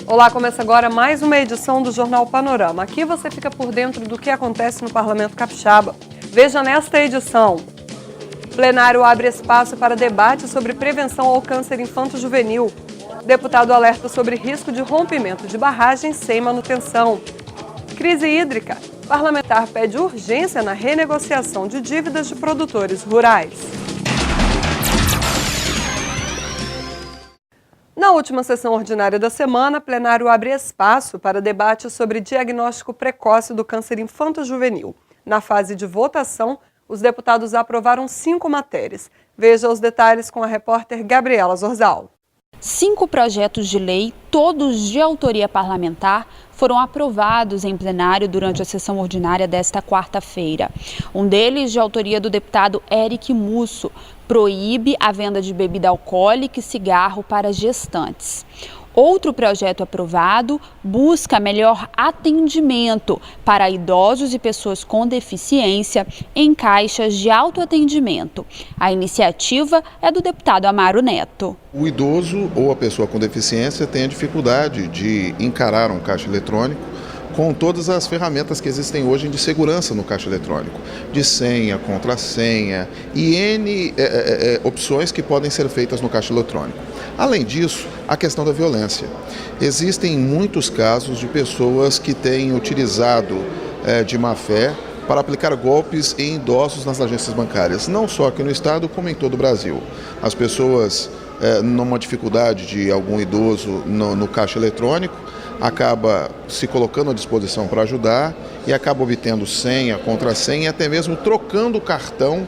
Olá, começa agora mais uma edição do Jornal Panorama. Aqui você fica por dentro do que acontece no Parlamento Capixaba. Veja nesta edição. O plenário abre espaço para debate sobre prevenção ao câncer infanto-juvenil. Deputado alerta sobre risco de rompimento de barragens sem manutenção. Crise hídrica. Parlamentar pede urgência na renegociação de dívidas de produtores rurais. Na última sessão ordinária da semana, o plenário abre espaço para debate sobre diagnóstico precoce do câncer infanto-juvenil. Na fase de votação, os deputados aprovaram 5 matérias. Veja os detalhes com a repórter Gabriela Zorzal. 5 projetos de lei, todos de autoria parlamentar, foram aprovados em plenário durante a sessão ordinária desta quarta-feira. Um deles, de autoria do deputado Eric Musso, proíbe a venda de bebida alcoólica e cigarro para gestantes. Outro projeto aprovado busca melhor atendimento para idosos e pessoas com deficiência em caixas de autoatendimento. A iniciativa é do deputado Amaro Neto. O idoso ou a pessoa com deficiência tem a dificuldade de encarar um caixa eletrônico com todas as ferramentas que existem hoje de segurança no caixa eletrônico, de senha, contrassenha e N opções que podem ser feitas no caixa eletrônico. Além disso, a questão da violência. Existem muitos casos de pessoas que têm utilizado de má fé para aplicar golpes em idosos nas agências bancárias, não só aqui no estado, como em todo o Brasil. As pessoas, numa dificuldade de algum idoso no caixa eletrônico, acaba se colocando à disposição para ajudar e acaba obtendo senha, contrassenha e até mesmo trocando o cartão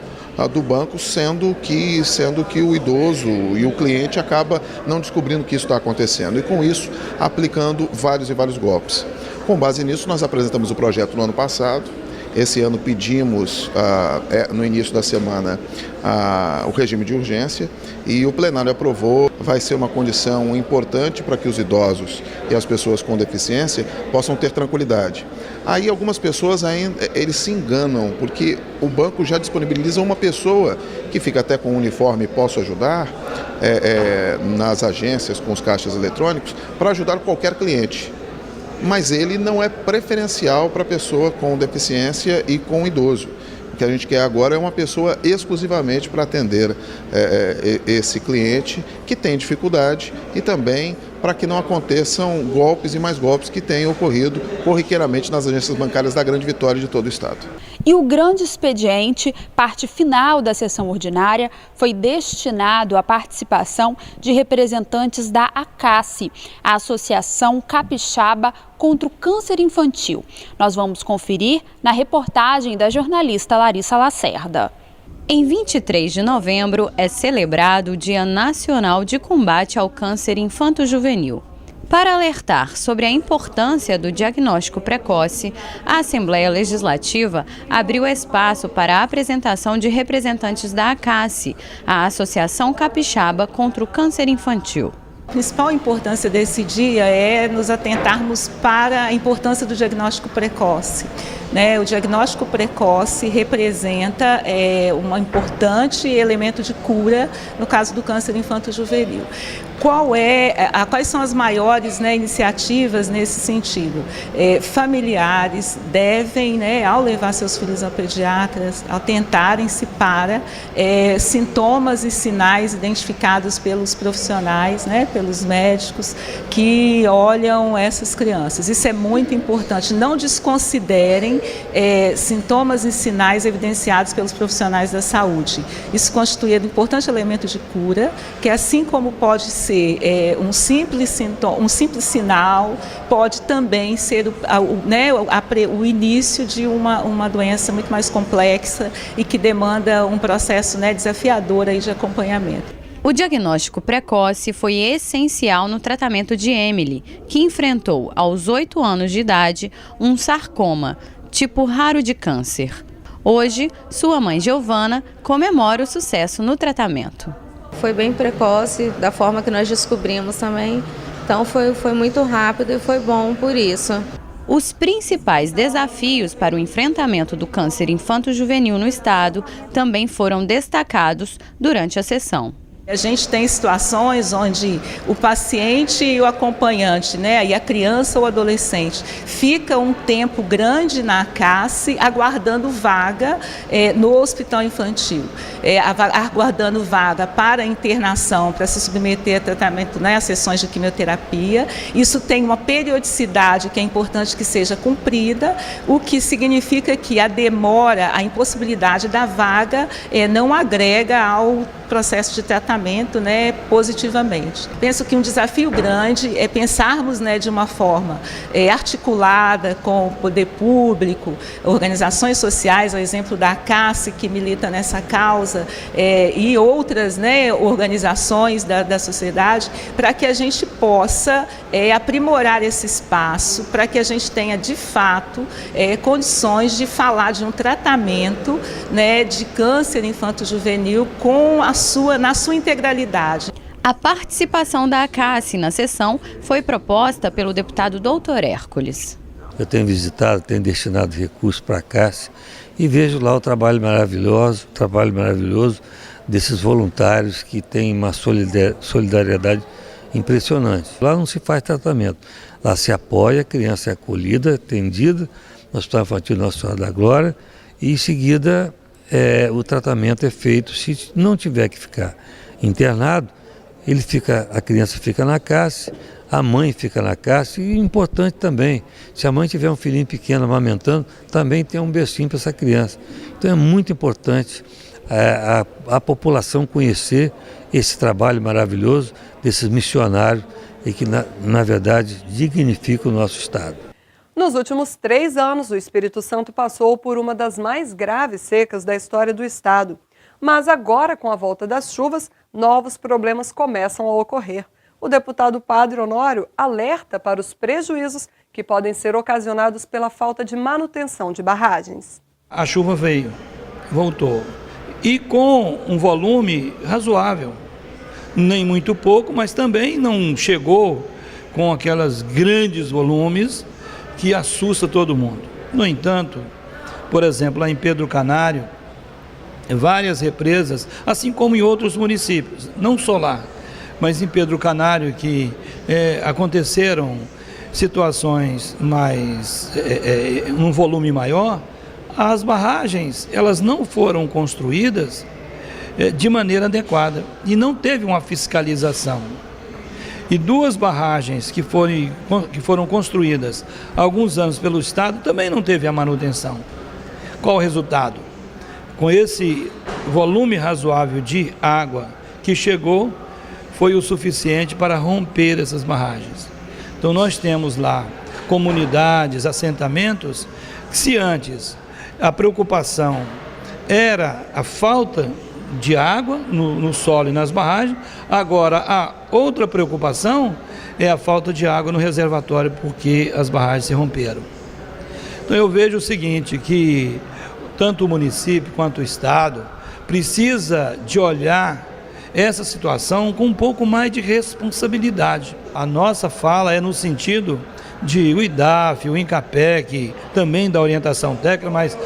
do banco, sendo que o idoso e o cliente acaba não descobrindo que isso está acontecendo e com isso aplicando vários e vários golpes. Com base nisso, nós apresentamos o projeto no ano passado. Esse ano pedimos, no início da semana, o regime de urgência e o plenário aprovou. Vai ser uma condição importante para que os idosos e as pessoas com deficiência possam ter tranquilidade. Aí algumas pessoas eles se enganam, porque o banco já disponibiliza uma pessoa que fica até com um uniforme Posso Ajudar, nas agências com os caixas eletrônicos, para ajudar qualquer cliente. Mas ele não é preferencial para a pessoa com deficiência e com idoso. O que a gente quer agora é uma pessoa exclusivamente para atender esse cliente que tem dificuldade e também para que não aconteçam golpes e mais golpes que têm ocorrido corriqueiramente nas agências bancárias da Grande Vitória de todo o estado. E o grande expediente, parte final da sessão ordinária, foi destinado à participação de representantes da ACACI, a Associação Capixaba contra o Câncer Infantil. Nós vamos conferir na reportagem da jornalista Larissa Lacerda. Em 23 de novembro é celebrado o Dia Nacional de Combate ao Câncer Infanto-Juvenil. Para alertar sobre a importância do diagnóstico precoce, a Assembleia Legislativa abriu espaço para a apresentação de representantes da ACACI, a Associação Capixaba contra o Câncer Infantil. A principal importância desse dia é nos atentarmos para a importância do diagnóstico precoce. O diagnóstico precoce representa um importante elemento de cura no caso do câncer infanto-juvenil. Quais são as maiores iniciativas nesse sentido? Familiares devem, ao levar seus filhos a pediatras, atentarem-se para sintomas e sinais identificados pelos profissionais, pelos médicos que olham essas crianças. Isso é muito importante. Não desconsiderem sintomas e sinais evidenciados pelos profissionais da saúde. Isso constitui um importante elemento de cura, que assim como pode ser um simples sinal, pode também ser o início de uma doença muito mais complexa e que demanda um processo desafiador aí de acompanhamento. O diagnóstico precoce foi essencial no tratamento de Emily, que enfrentou aos 8 anos de idade um sarcoma, tipo raro de câncer. Hoje, sua mãe Giovana comemora o sucesso no tratamento. Foi bem precoce, da forma que nós descobrimos também, então foi muito rápido e foi bom por isso. Os principais desafios para o enfrentamento do câncer infanto-juvenil no estado também foram destacados durante a sessão. A gente tem situações onde o paciente e o acompanhante, né, e a criança ou adolescente, fica um tempo grande na CASSE aguardando vaga no hospital infantil, aguardando vaga para internação, para se submeter a tratamento, né, a sessões de quimioterapia. Isso tem uma periodicidade que é importante que seja cumprida, o que significa que a demora, a impossibilidade da vaga não agrega ao processo de tratamento, né, positivamente. Penso que um desafio grande é pensarmos, né, de uma forma articulada com o poder público, organizações sociais, ao exemplo da CASSE, que milita nessa causa, e outras, né, organizações da sociedade, para que a gente possa aprimorar esse espaço, para que a gente tenha, de fato, condições de falar de um tratamento, né, de câncer infanto-juvenil na sua integralidade. A participação da CASSE na sessão foi proposta pelo deputado Dr. Hércules. Eu tenho visitado, tenho destinado recursos para a CASSE e vejo lá o trabalho maravilhoso desses voluntários que têm uma solidariedade impressionante. Lá não se faz tratamento, lá se apoia, a criança é acolhida, atendida no Hospital Infantil Nossa Senhora da Glória e em seguida o tratamento é feito. Se não tiver que ficar internado, a criança fica na CASSE, a mãe fica na CASSE e importante também, se a mãe tiver um filhinho pequeno amamentando, também tem um bercinho para essa criança. Então é muito importante a população conhecer esse trabalho maravilhoso desses missionários e que na verdade dignifica o nosso Estado. Nos últimos 3 anos, o Espírito Santo passou por uma das mais graves secas da história do estado. Mas agora, com a volta das chuvas, novos problemas começam a ocorrer. O deputado Padre Honório alerta para os prejuízos que podem ser ocasionados pela falta de manutenção de barragens. A chuva veio, voltou, e com um volume razoável. Nem muito pouco, mas também não chegou com aquelas grandes volumes que assusta todo mundo. No entanto, por exemplo, lá em Pedro Canário, várias represas, assim como em outros municípios, não só lá, mas em Pedro Canário, que aconteceram situações mais, num volume maior, as barragens, elas não foram construídas de maneira adequada e não teve uma fiscalização. E 2 barragens que foram construídas há alguns anos pelo Estado também não teve a manutenção. Qual o resultado? Com esse volume razoável de água que chegou, foi o suficiente para romper essas barragens. Então nós temos lá comunidades, assentamentos, que se antes a preocupação era a falta de água no solo e nas barragens, agora a outra preocupação é a falta de água no reservatório porque as barragens se romperam. Então eu vejo o seguinte, que tanto o município quanto o Estado precisa de olhar essa situação com um pouco mais de responsabilidade. A nossa fala é no sentido de o IDAF, o INCAPEC, também da orientação técnica, mas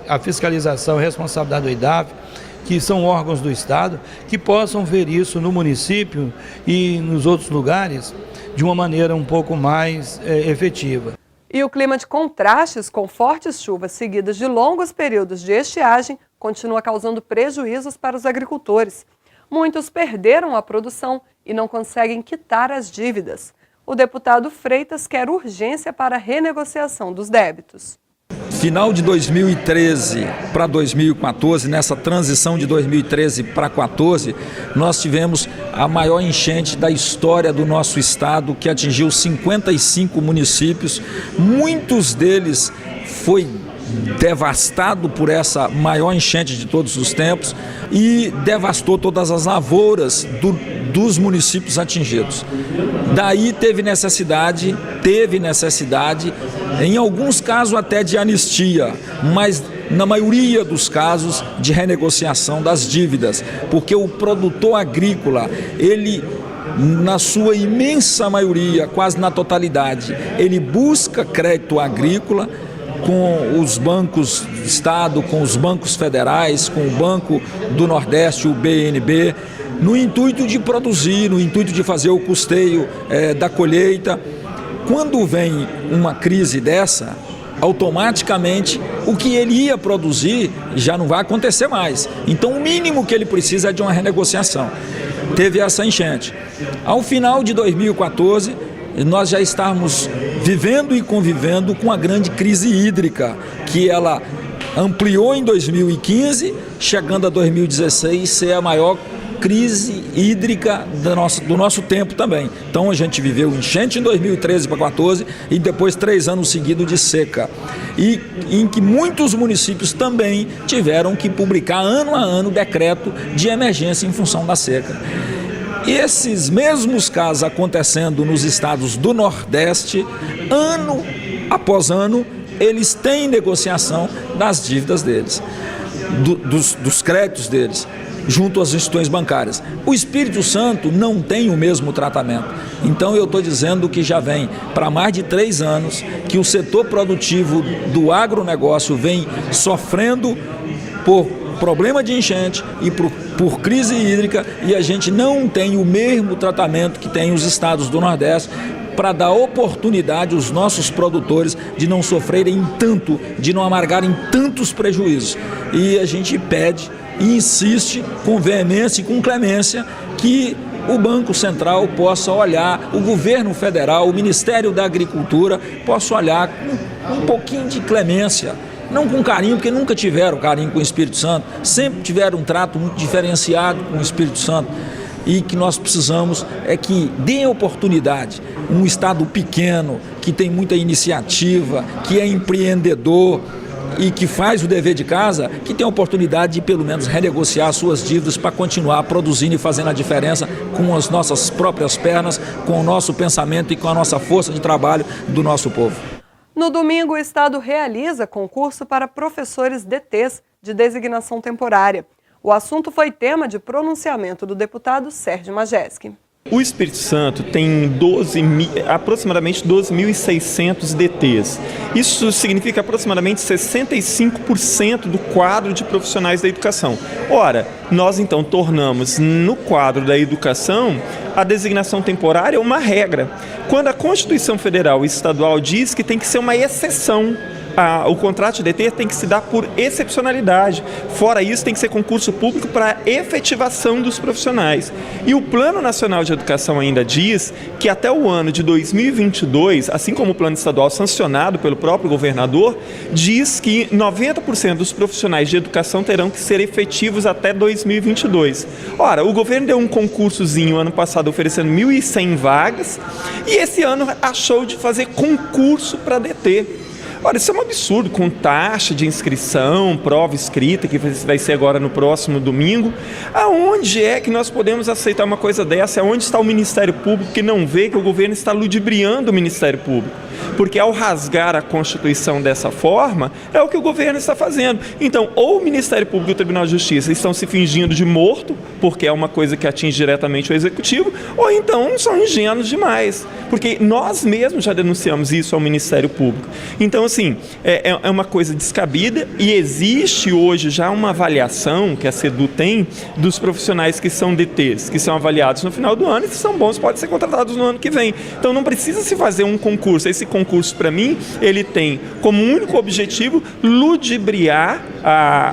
a fiscalização é responsabilidade do IDAF, que são órgãos do Estado, que possam ver isso no município e nos outros lugares de uma maneira um pouco mais efetiva. E o clima de contrastes com fortes chuvas seguidas de longos períodos de estiagem continua causando prejuízos para os agricultores. Muitos perderam a produção e não conseguem quitar as dívidas. O deputado Freitas quer urgência para a renegociação dos débitos. Final de 2013 para 2014, nessa transição de 2013 para 2014, nós tivemos a maior enchente da história do nosso estado, que atingiu 55 municípios. Muitos deles foi devastado por essa maior enchente de todos os tempos e devastou todas as lavouras dos municípios atingidos. Daí teve necessidade, em alguns casos até de anistia, mas na maioria dos casos de renegociação das dívidas, porque o produtor agrícola, ele, na sua imensa maioria, quase na totalidade, ele busca crédito agrícola com os bancos do Estado, com os bancos federais, com o Banco do Nordeste, o BNB, no intuito de produzir, no intuito de fazer o custeio da colheita. Quando vem uma crise dessa, automaticamente o que ele ia produzir já não vai acontecer mais. Então o mínimo que ele precisa é de uma renegociação. Teve essa enchente. Ao final de 2014, nós já estávamos vivendo e convivendo com a grande crise hídrica, que ela ampliou em 2015, chegando a 2016 ser a maior crise hídrica do nosso tempo também. Então a gente viveu enchente em 2013 para 2014 e depois 3 anos seguidos de seca. E em que muitos municípios também tiveram que publicar ano a ano decreto de emergência em função da seca. Esses mesmos casos acontecendo nos estados do Nordeste, ano após ano, eles têm negociação das dívidas deles, dos créditos deles, junto às instituições bancárias. O Espírito Santo não tem o mesmo tratamento. Então eu estou dizendo que já vem para mais de 3 anos que o setor produtivo do agronegócio vem sofrendo por problema de enchente e por crise hídrica, e a gente não tem o mesmo tratamento que tem os estados do Nordeste para dar oportunidade aos nossos produtores de não sofrerem tanto, de não amargarem tantos prejuízos. E a gente pede e insiste com veemência e com clemência que o Banco Central possa olhar, o governo federal, o Ministério da Agricultura possa olhar com um pouquinho de clemência, não com carinho, porque nunca tiveram carinho com o Espírito Santo, sempre tiveram um trato muito diferenciado com o Espírito Santo, e que nós precisamos é que deem oportunidade. Um estado pequeno, que tem muita iniciativa, que é empreendedor e que faz o dever de casa, que tem a oportunidade de pelo menos renegociar suas dívidas para continuar produzindo e fazendo a diferença com as nossas próprias pernas, com o nosso pensamento e com a nossa força de trabalho do nosso povo. No domingo, o Estado realiza concurso para professores DTs de designação temporária. O assunto foi tema de pronunciamento do deputado Sérgio Majeski. O Espírito Santo tem aproximadamente 12.600 DTs. Isso significa aproximadamente 65% do quadro de profissionais da educação. Ora, nós então tornamos no quadro da educação a designação temporária uma regra. Quando a Constituição Federal e Estadual diz que tem que ser uma exceção, o contrato de DT tem que se dar por excepcionalidade. Fora isso, tem que ser concurso público para efetivação dos profissionais. E o Plano Nacional de Educação ainda diz que até o ano de 2022, assim como o plano estadual sancionado pelo próprio governador, diz que 90% dos profissionais de educação terão que ser efetivos até 2022. Ora, o governo deu um concursozinho ano passado oferecendo 1.100 vagas e esse ano achou de fazer concurso para DT. Olha, isso é um absurdo, com taxa de inscrição, prova escrita, que vai ser agora no próximo domingo. Aonde é que nós podemos aceitar uma coisa dessa? Aonde está o Ministério Público que não vê que o governo está ludibriando o Ministério Público? Porque ao rasgar a Constituição dessa forma, é o que o governo está fazendo. Então, ou o Ministério Público e o Tribunal de Justiça estão se fingindo de morto, porque é uma coisa que atinge diretamente o Executivo, ou então são ingênuos demais. Porque nós mesmos já denunciamos isso ao Ministério Público. Então, assim, é uma coisa descabida e existe hoje já uma avaliação que a CEDU tem dos profissionais que são DTs, que são avaliados no final do ano e se são bons podem ser contratados no ano que vem. Então não precisa se fazer um concurso. Esse concurso, para mim, ele tem como único objetivo ludibriar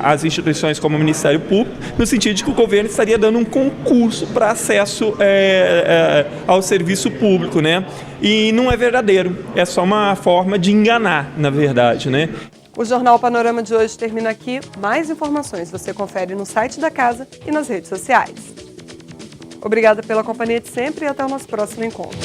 as instituições como o Ministério Público, no sentido de que o governo estaria dando um concurso para acesso ao serviço público, né? E não é verdadeiro, é só uma forma de enganar, na verdade, né? O Jornal Panorama de hoje termina aqui. Mais informações você confere no site da casa e nas redes sociais. Obrigada pela companhia de sempre e até o nosso próximo encontro.